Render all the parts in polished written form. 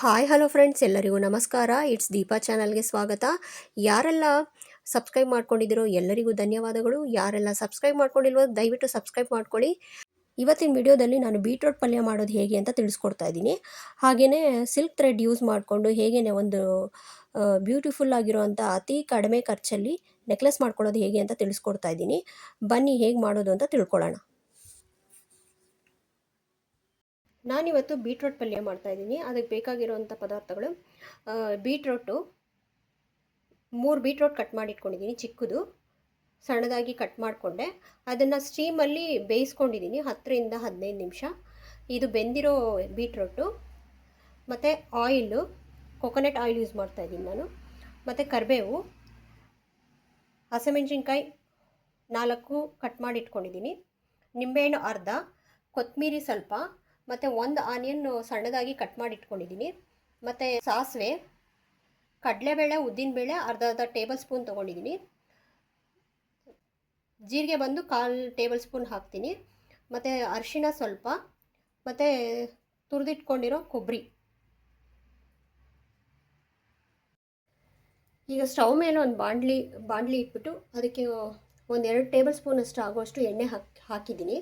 Hi hello friends, ಎಲ್ಲರಿಗೂ ನಮಸ್ಕಾರ. It's Deepa ಚಾನಲ್ಗೆ ಸ್ವಾಗತ. ಯಾರೆಲ್ಲ ಸಬ್ಸ್ಕ್ರೈಬ್ ಮಾಡ್ಕೊಂಡಿದ್ದೀರೋ ಎಲ್ಲರಿಗೂ ಧನ್ಯವಾದಗಳು. ಯಾರೆಲ್ಲ ಸಬ್ಸ್ಕ್ರೈಬ್ ಮಾಡ್ಕೊಂಡಿಲ್ವೋ ದಯವಿಟ್ಟು ಸಬ್ಸ್ಕ್ರೈಬ್ ಮಾಡ್ಕೊಳ್ಳಿ. ಇವತ್ತಿನ ವಿಡಿಯೋದಲ್ಲಿ ನಾನು ಬೀಟ್ರೋಟ್ ಪಲ್ಯ ಮಾಡೋದು ಹೇಗೆ ಅಂತ ತಿಳಿಸ್ಕೊಡ್ತಾ ಇದ್ದೀನಿ. ಹಾಗೆಯೇ ಸಿಲ್ಕ್ ಥ್ರೆಡ್ ಯೂಸ್ ಮಾಡಿಕೊಂಡು ಹೇಗೆ ಒಂದು ಬ್ಯೂಟಿಫುಲ್ ಆಗಿರೋವಂಥ ಅತಿ ಕಡಿಮೆ ಖರ್ಚಲ್ಲಿ ನೆಕ್ಲೆಸ್ ಮಾಡ್ಕೊಳ್ಳೋದು ಹೇಗೆ ಅಂತ ತಿಳಿಸ್ಕೊಡ್ತಾ ಇದ್ದೀನಿ. ಬನ್ನಿ ಹೇಗೆ ಮಾಡೋದು ಅಂತ ತಿಳ್ಕೊಳ್ಳೋಣ. ನಾನಿವತ್ತು ಬೀಟ್ರೋಟ್ ಪಲ್ಯ ಮಾಡ್ತಾಯಿದ್ದೀನಿ. ಅದಕ್ಕೆ ಬೇಕಾಗಿರೋವಂಥ ಪದಾರ್ಥಗಳು: ಬೀಟ್ರೋಟು 3 ಬೀಟ್ರೋಟ್ ಕಟ್ ಮಾಡಿ ಇಟ್ಕೊಂಡಿದ್ದೀನಿ, ಚಿಕ್ಕದು ಸಣ್ಣದಾಗಿ ಕಟ್ ಮಾಡಿಕೊಂಡೆ. ಅದನ್ನು ಸ್ಟೀಮಲ್ಲಿ ಬೇಯಿಸ್ಕೊಂಡಿದ್ದೀನಿ 10ರಿಂದ 15 ನಿಮಿಷ. ಇದು ಬೆಂದಿರೋ ಬೀಟ್ರೋಟು. ಮತ್ತು ಆಯಿಲು, ಕೊಕೊನಟ್ ಆಯಿಲ್ ಯೂಸ್ ಮಾಡ್ತಾಯಿದ್ದೀನಿ ನಾನು. ಮತ್ತು ಕರಿಬೇವು, ಹಸಿಮೆಣಸಿನ್ಕಾಯಿ 4 ಕಟ್ ಮಾಡಿ ಇಟ್ಕೊಂಡಿದ್ದೀನಿ, ನಿಂಬೆಹಣ್ಣು ಅರ್ಧ, ಕೊತ್ತಂಬರಿ ಸ್ವಲ್ಪ, ಮತ್ತು 1 ಆನಿಯನ್ ಸಣ್ಣದಾಗಿ ಕಟ್ ಮಾಡಿ ಇಟ್ಕೊಂಡಿದ್ದೀನಿ. ಮತ್ತು ಸಾಸಿವೆ, ಕಡಲೆಬೇಳೆ, ಉದ್ದಿನಬೇಳೆ ಅರ್ಧ ಟೇಬಲ್ ಸ್ಪೂನ್ ತೊಗೊಂಡಿದ್ದೀನಿ. ಜೀರಿಗೆ ಬಂದು 1/4 ಟೇಬಲ್ ಸ್ಪೂನ್ ಹಾಕ್ತೀನಿ. ಮತ್ತು ಅರಿಶಿಣ ಸ್ವಲ್ಪ, ಮತ್ತು ತುರಿದಿಟ್ಕೊಂಡಿರೋ ಕೊಬ್ಬರಿ. ಈಗ ಸ್ಟವ್ ಮೇಲೆ ಒಂದು ಬಾಣಲಿ ಇಟ್ಬಿಟ್ಟು ಅದಕ್ಕೆ 1-2 ಟೇಬಲ್ ಸ್ಪೂನ್ ಅಷ್ಟು ಆಗುವಷ್ಟು ಎಣ್ಣೆ ಹಾಕಿದ್ದೀನಿ.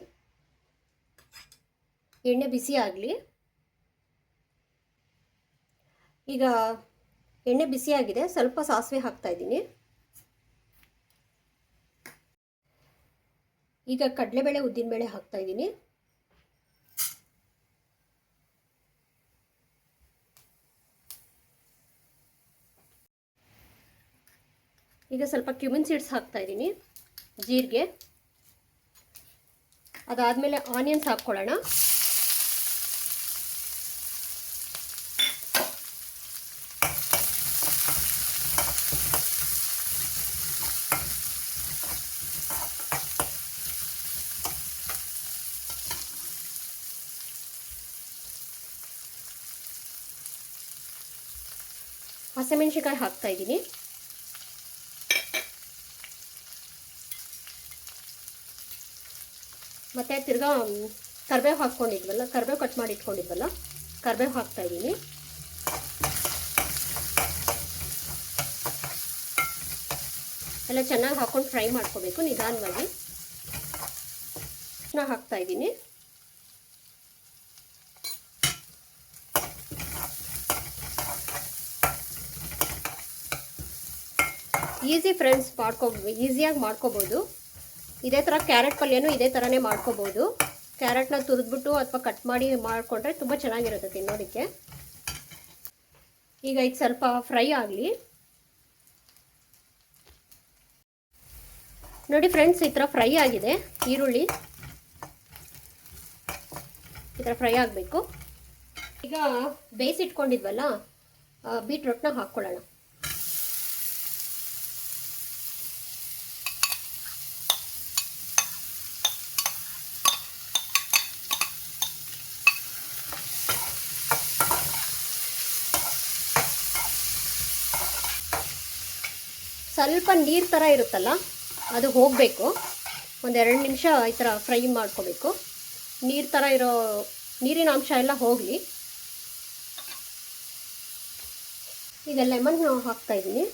ಎಣ್ಣೆ ಬಿಸಿ ಆಗಲಿ. ಈಗ ಎಣ್ಣೆ ಬಿಸಿಯಾಗಿದೆ, ಸ್ವಲ್ಪ ಸಾಸಿವೆ ಹಾಕ್ತಾ ಇದ್ದೀನಿ. ಈಗ ಕಡಲೆಬೇಳೆ, ಉದ್ದಿನಬೇಳೆ ಹಾಕ್ತಾ ಇದ್ದೀನಿ. ಈಗ ಸ್ವಲ್ಪ ಕ್ಯುಮಿನ್ ಸೀಡ್ಸ್ ಹಾಕ್ತಾ ಇದ್ದೀನಿ, ಜೀರಿಗೆ. ಅದಾದಮೇಲೆ ಆನಿಯನ್ಸ್ ಹಾಕ್ಕೊಳ್ಳೋಣ. ಹಸಿಮೆಣಸಿನ್ಕಾಯಿ ಹಾಕ್ತಾ ಇದ್ದೀನಿ. ಮತ್ತು ತಿರ್ಗಾ ಕರಿಬೇವು ಹಾಕ್ಕೊಂಡಿದ್ವಲ್ಲ, ಕರಿಬೇವು ಕಟ್ ಮಾಡಿ ಇಟ್ಕೊಂಡಿದ್ವಲ್ಲ, ಕರಿಬೇವು ಹಾಕ್ತಾ ಇದ್ದೀನಿ. ಎಲ್ಲ ಚೆನ್ನಾಗಿ ಹಾಕ್ಕೊಂಡು ಫ್ರೈ ಮಾಡ್ಕೋಬೇಕು ನಿಧಾನವಾಗಿ. ಹಾಕ್ತಾ ಇದ್ದೀನಿ. ಈಸಿ ಫ್ರೆಂಡ್ಸ್, ಈಸಿಯಾಗಿ ಮಾಡ್ಕೋಬೋದು. ಇದೇ ಥರ ಕ್ಯಾರೆಟ್ ಪಲ್ಯನೂ ಇದೇ ಥರನೇ ಮಾಡ್ಕೋಬೋದು. ಕ್ಯಾರೆಟ್ನ ತುರಿದ್ಬಿಟ್ಟು ಅಥವಾ ಕಟ್ ಮಾಡಿ ಮಾಡಿಕೊಂಡ್ರೆ ತುಂಬ ಚೆನ್ನಾಗಿರುತ್ತೆ ತಿನ್ನೋದಕ್ಕೆ. ಈಗ ಇದು ಸ್ವಲ್ಪ ಫ್ರೈ ಆಗಲಿ. ನೋಡಿ ಫ್ರೆಂಡ್ಸ್, ಈ ಥರ ಫ್ರೈ ಆಗಿದೆ. ಈರುಳ್ಳಿ ಈ ಥರ ಫ್ರೈ ಆಗಬೇಕು. ಈಗ ಬೇಯಿಸಿಟ್ಕೊಂಡಿದ್ವಲ್ಲ ಬೀಟ್ರೋಟ್ನ ಹಾಕ್ಕೊಳ್ಳೋಣ. ಸ್ವಲ್ಪ ನೀರು ಥರ ಇರುತ್ತಲ್ಲ, ಅದು ಹೋಗಬೇಕು. 1-2 ನಿಮಿಷ ಈ ಥರ ಫ್ರೈ ಮಾಡ್ಕೋಬೇಕು. ನೀರು ಥರ ಇರೋ ನೀರಿನ ಅಂಶ ಎಲ್ಲ ಹೋಗಲಿ. ಈಗ ಲೆಮನ್ ಹಾಕ್ತಾ ಇದ್ದೀನಿ.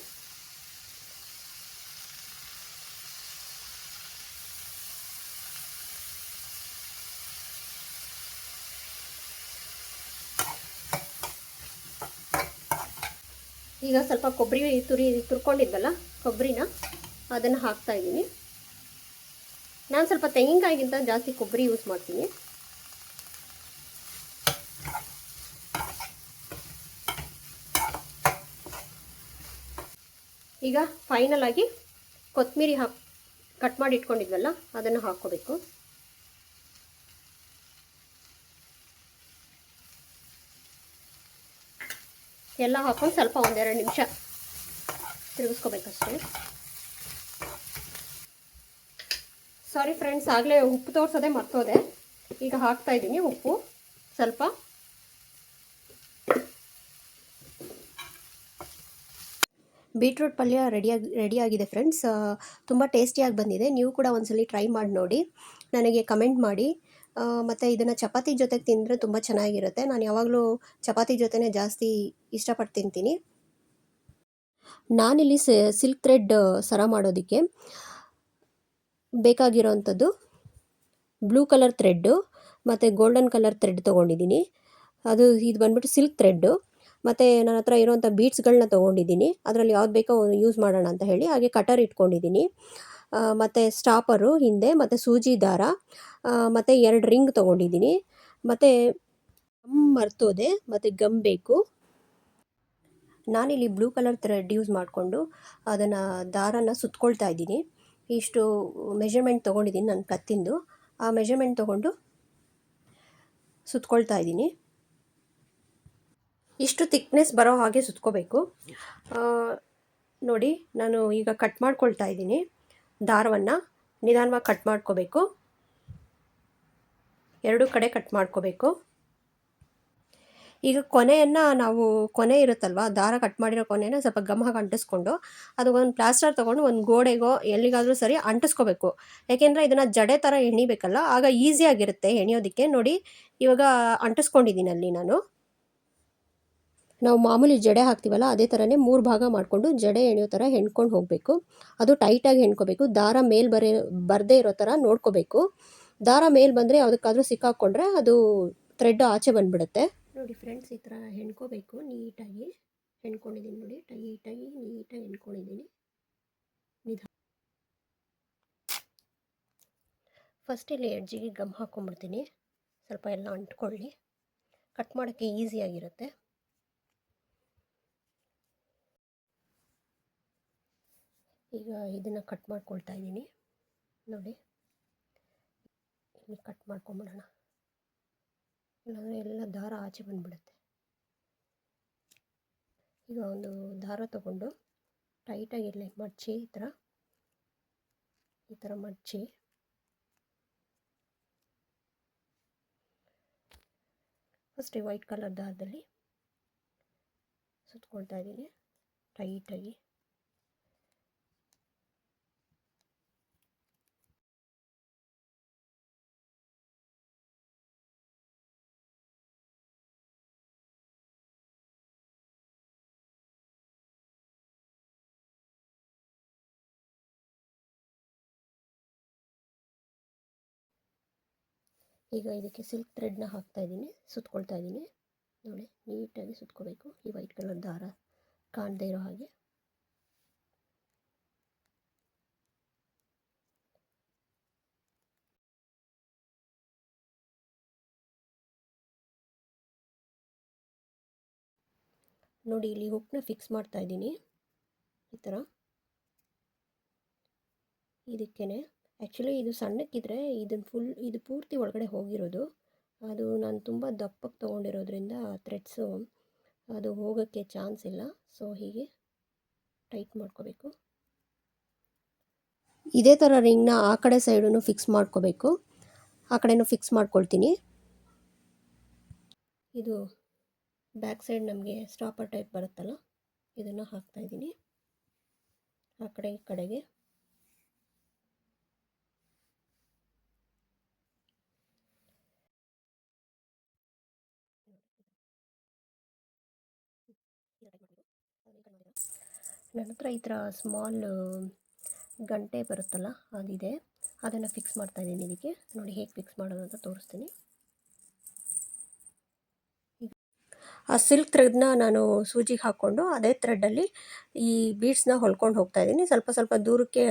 ಈಗ ಸ್ವಲ್ಪ ಕೊಬ್ಬರಿ ತುರ್ಕೊಂಡಿದ್ವಲ್ಲ ಕೊಬ್ಬರಿನ, ಅದನ್ನು ಹಾಕ್ತಾ ಇದ್ದೀನಿ. ನಾನು ಸ್ವಲ್ಪ ತೆಂಗಿನಕಾಯಿಗಿಂತ ಜಾಸ್ತಿ ಕೊಬ್ಬರಿ ಯೂಸ್ ಮಾಡ್ತೀನಿ. ಈಗ ಫೈನಲ್ ಆಗಿ ಕೊತ್ತಂಬರಿ ಕಟ್ ಮಾಡಿ ಇಟ್ಕೊಂಡಿದ್ವಲ್ಲ ಅದನ್ನು ಹಾಕ್ಕೋಬೇಕು. ಎಲ್ಲ ಹಾಕ್ಕೊಂಡು ಸ್ವಲ್ಪ 1-2 ನಿಮಿಷ ತಿರುಗಿಸ್ಕೋಬೇಕಷ್ಟೇ. ಸಾರಿ ಫ್ರೆಂಡ್ಸ್, ಆಗಲೇ ಉಪ್ಪು ತೋರಿಸೋದೆ ಮರ್ತೋದೆ. ಈಗ ಹಾಕ್ತಾ ಇದ್ದೀನಿ ಉಪ್ಪು ಸ್ವಲ್ಪ. ಬೀಟ್ರೂಟ್ ಪಲ್ಯ ರೆಡಿಯಾಗಿದೆ ಫ್ರೆಂಡ್ಸ್. ತುಂಬ ಟೇಸ್ಟಿಯಾಗಿ ಬಂದಿದೆ. ನೀವು ಕೂಡ ಒಂದ್ಸಲಿ ಟ್ರೈ ಮಾಡಿ ನೋಡಿ, ನನಗೆ ಕಮೆಂಟ್ ಮಾಡಿ. ಮತ್ತು ಇದನ್ನು ಚಪಾತಿ ಜೊತೆಗೆ ತಿಂದರೆ ತುಂಬ ಚೆನ್ನಾಗಿರುತ್ತೆ. ನಾನು ಯಾವಾಗಲೂ ಚಪಾತಿ ಜೊತೆನೇ ಜಾಸ್ತಿ ಇಷ್ಟಪಟ್ಟು ತಿಂತೀನಿ. ನಾನಿಲ್ಲಿ ಸಿಲ್ಕ್ ಥ್ರೆಡ್ ಸರ ಮಾಡೋದಕ್ಕೆ ಬೇಕಾಗಿರೋವಂಥದ್ದು ಬ್ಲೂ ಕಲರ್ ಥ್ರೆಡ್ಡು ಮತ್ತು ಗೋಲ್ಡನ್ ಕಲರ್ ಥ್ರೆಡ್ ತೊಗೊಂಡಿದ್ದೀನಿ. ಇದು ಬಂದ್ಬಿಟ್ಟು ಸಿಲ್ಕ್ ಥ್ರೆಡ್ಡು. ಮತ್ತು ನನ್ನ ಹತ್ರ ಇರೋವಂಥ ಬೀಡ್ಸ್ಗಳನ್ನ ತೊಗೊಂಡಿದ್ದೀನಿ. ಅದರಲ್ಲಿ ಯಾವ್ದು ಬೇಕೋ ಯೂಸ್ ಮಾಡೋಣ ಅಂತ ಹೇಳಿ. ಹಾಗೆ ಕಟರ್ ಇಟ್ಕೊಂಡಿದ್ದೀನಿ, ಮತ್ತು ಸ್ಟಾಪರು ಹಿಂದೆ, ಮತ್ತು ಸೂಜಿ ದಾರ, ಮತ್ತು 2 ರಿಂಗ್ ತೊಗೊಂಡಿದ್ದೀನಿ. ಮತ್ತು ಗಮ್ ಮರ್ತೋದೆ, ಮತ್ತು ಗಮ್ ಬೇಕು. ನಾನಿಲ್ಲಿ ಬ್ಲೂ ಕಲರ್ ಥ್ರೆಡ್ ಯೂಸ್ ಮಾಡಿಕೊಂಡು ಅದನ್ನು ದಾರನ ಸುತ್ಕೊಳ್ತಾ ಇದ್ದೀನಿ. ಇಷ್ಟು ಮೆಷರ್ಮೆಂಟ್ ತೊಗೊಂಡಿದ್ದೀನಿ ನನ್ನ ಕತ್ತಿಂದು. ಆ ಮೆಷರ್ಮೆಂಟ್ ತೊಗೊಂಡು ಸುತ್ಕೊಳ್ತಾ ಇದ್ದೀನಿ. ಇಷ್ಟು ಥಿಕ್ನೆಸ್ ಬರೋ ಹಾಗೆ ಸುತ್ಕೋಬೇಕು. ನೋಡಿ, ನಾನು ಈಗ ಕಟ್ ಮಾಡ್ಕೊಳ್ತಾ ಇದ್ದೀನಿ. ದಾರವನ್ನು ನಿಧಾನವಾಗಿ ಕಟ್ ಮಾಡ್ಕೋಬೇಕು, 2 ಕಡೆ ಕಟ್ ಮಾಡ್ಕೋಬೇಕು. ಈಗ ಕೊನೆ ಇರುತ್ತಲ್ವ, ದಾರ ಕಟ್ ಮಾಡಿರೋ ಕೊನೆನ ಸ್ವಲ್ಪ ಗಮ್ ಹಾಕಿ ಅಂಟಿಸ್ಕೊಂಡು ಅದು ಒಂದು ಪ್ಲಾಸ್ಟರ್ ತೊಗೊಂಡು ಒಂದು ಗೋಡೆಗೋ ಎಲ್ಲಿಗಾದರೂ ಸರಿ ಅಂಟಿಸ್ಕೋಬೇಕು. ಯಾಕೆಂದರೆ ಇದನ್ನು ಜಡೆ ಥರ ಎಣಿಬೇಕಲ್ಲ, ಆಗ ಈಸಿಯಾಗಿರುತ್ತೆ ಎಣಿಯೋದಕ್ಕೆ. ನೋಡಿ, ಇವಾಗ ಅಂಟಿಸ್ಕೊಂಡಿದ್ದೀನಿ ಅಲ್ಲಿ ನಾನು. ನಾವು ಮಾಮೂಲಿ ಜಡೆ ಹಾಕ್ತೀವಲ್ಲ, ಅದೇ ಥರನೇ 3 ಭಾಗ ಮಾಡಿಕೊಂಡು ಜಡೆ ಎಣಿಯೋ ಥರ ಹೆಣ್ಕೊಂಡು ಹೋಗಬೇಕು. ಅದು ಟೈಟಾಗಿ ಹೆಣ್ಕೋಬೇಕು. ದಾರ ಮೇಲೆ ಬರದೇ ಇರೋ ಥರ ನೋಡ್ಕೋಬೇಕು. ದಾರ ಮೇಲೆ ಬಂದರೆ ಯಾವುದಕ್ಕಾದ್ರೂ ಸಿಕ್ಕಾಕ್ಕೊಂಡ್ರೆ ಅದು ಥ್ರೆಡ್ ಆಚೆ ಬಂದುಬಿಡುತ್ತೆ. ನೋಡಿ ಫ್ರೆಂಡ್ಸ್, ಈ ಥರ ಹೆಣ್ಕೋಬೇಕು. ನೀಟಾಗಿ ಹೆಣ್ಕೊಂಡಿದ್ದೀನಿ ನೋಡಿ, ನೀಟಾಗಿ ಹೆಣ್ಕೊಂಡಿದ್ದೀನಿ. ಫಸ್ಟ್ ಇಲ್ಲಿ ಎಡ್ಜಿಗೆ ಗಮ್ ಹಾಕ್ಕೊಂಡ್ಬಿಡ್ತೀನಿ, ಸ್ವಲ್ಪ ಎಲ್ಲ ಅಂಟ್ಕೊಳ್ಳಿ, ಕಟ್ ಮಾಡೋಕ್ಕೆ ಈಸಿಯಾಗಿರುತ್ತೆ. ಈಗ ಇದನ್ನು ಕಟ್ ಮಾಡ್ಕೊಳ್ತಾ ಇದ್ದೀನಿ ನೋಡಿ. ಇಲ್ಲಿ ಕಟ್ ಮಾಡ್ಕೊಂಬಿಡೋಣ, ಇಲ್ಲಾಂದರೆ ಎಲ್ಲ ದಾರ ಆಚೆ ಬಂದುಬಿಡುತ್ತೆ. ಈಗ ಒಂದು ದಾರ ತಗೊಂಡು ಟೈಟಾಗಿ ಇರಲಿ ಮಡಚಿ, ಈ ಥರ ಮಡಚಿ ಫಸ್ಟ್ ವೈಟ್ ಕಲರ್ ದಾರದಲ್ಲಿ ಸುತ್ಕೊಳ್ತಾ ಇದ್ದೀನಿ ಟೈಟಾಗಿ. ಈಗ ಇದಕ್ಕೆ ಸಿಲ್ಕ್ ಥ್ರೆಡ್ನ ಹಾಕ್ತಾಯಿದ್ದೀನಿ, ಸುತ್ಕೊಳ್ತಾ ಇದ್ದೀನಿ ನೋಡಿ. ನೀಟಾಗಿ ಸುತ್ಕೋಬೇಕು, ಈ ವೈಟ್ ಕಲರ್ ದಾರ ಕಾಣದೇ ಇರೋ ಹಾಗೆ. ನೋಡಿ, ಇಲ್ಲಿ ಹುಕ್ನ ಫಿಕ್ಸ್ ಮಾಡ್ತಾ ಇದ್ದೀನಿ ಈ ಥರ. ಇದಕ್ಕೇ ಆ್ಯಕ್ಚುಲಿ ಇದು ಸಣ್ಣಕ್ಕಿದ್ರೆ ಇದು ಪೂರ್ತಿ ಒಳಗಡೆ ಹೋಗಿರೋದು. ಅದು ನಾನು ತುಂಬ ದಪ್ಪಕ್ಕೆ ತೊಗೊಂಡಿರೋದ್ರಿಂದ ಥ್ರೆಡ್ಸು ಅದು ಹೋಗೋಕ್ಕೆ ಚಾನ್ಸ್ ಇಲ್ಲ. ಸೊ ಹೀಗೆ ಟೈಟ್ ಮಾಡ್ಕೋಬೇಕು. ಇದೇ ಥರ ರಿಂಗ್ನ ಆ ಕಡೆ ಸೈಡೂ ಫಿಕ್ಸ್ ಮಾಡ್ಕೋಬೇಕು. ಆ ಕಡೆನೂ ಫಿಕ್ಸ್ ಮಾಡ್ಕೊಳ್ತೀನಿ. ಇದು ಬ್ಯಾಕ್ ಸೈಡ್ ನಮಗೆ ಸ್ಟಾಪರ್ ಟೈಪ್ ಬರುತ್ತಲ್ಲ, ಇದನ್ನು ಹಾಕ್ತಾಯಿದ್ದೀನಿ ಆ ಕಡೆ ಈ ಕಡೆಗೆ. ನನ್ನ ಹತ್ರ ಈ ಥರ ಸ್ಮಾಲ್ ಗಂಟೆ ಬರುತ್ತಲ್ಲ ಅದಿದೆ, ಅದನ್ನು ಫಿಕ್ಸ್ ಮಾಡ್ತಾಯಿದ್ದೀನಿ ಇದಕ್ಕೆ. ನೋಡಿ ಹೇಗೆ ಫಿಕ್ಸ್ ಮಾಡೋದು ಅಂತ ತೋರಿಸ್ತೀನಿ. ಆ ಸಿಲ್ಕ್ ಥ್ರೆಡ್ನ ನಾನು ಸೂಜಿಗೆ ಹಾಕ್ಕೊಂಡು ಅದೇ ಥ್ರೆಡ್ಡಲ್ಲಿ ಈ ಬೀಡ್ಸ್ನ ಹೊಲ್ಕೊಂಡು ಹೋಗ್ತಾಯಿದ್ದೀನಿ. ಸ್ವಲ್ಪ ಸ್ವಲ್ಪ ದೂರಕ್ಕೆ,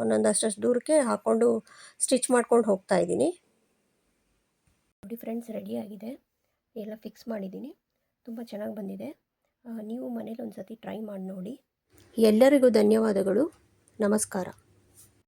ಒಂದೊಂದಷ್ಟು ದೂರಕ್ಕೆ ಹಾಕ್ಕೊಂಡು ಸ್ಟಿಚ್ ಮಾಡ್ಕೊಂಡು ಹೋಗ್ತಾಯಿದ್ದೀನಿ. ನೋಡಿ ಫ್ರೆಂಡ್ಸ್, ರೆಡಿಯಾಗಿದೆ, ಎಲ್ಲ ಫಿಕ್ಸ್ ಮಾಡಿದ್ದೀನಿ. ತುಂಬ ಚೆನ್ನಾಗಿ ಬಂದಿದೆ. ನೀವು ಮನೇಲಿ ಒಂದು ಸತಿ ಟ್ರೈ ಮಾಡಿ ನೋಡಿ. ಎಲ್ಲರಿಗೂ ಧನ್ಯವಾದಗಳು. ನಮಸ್ಕಾರ.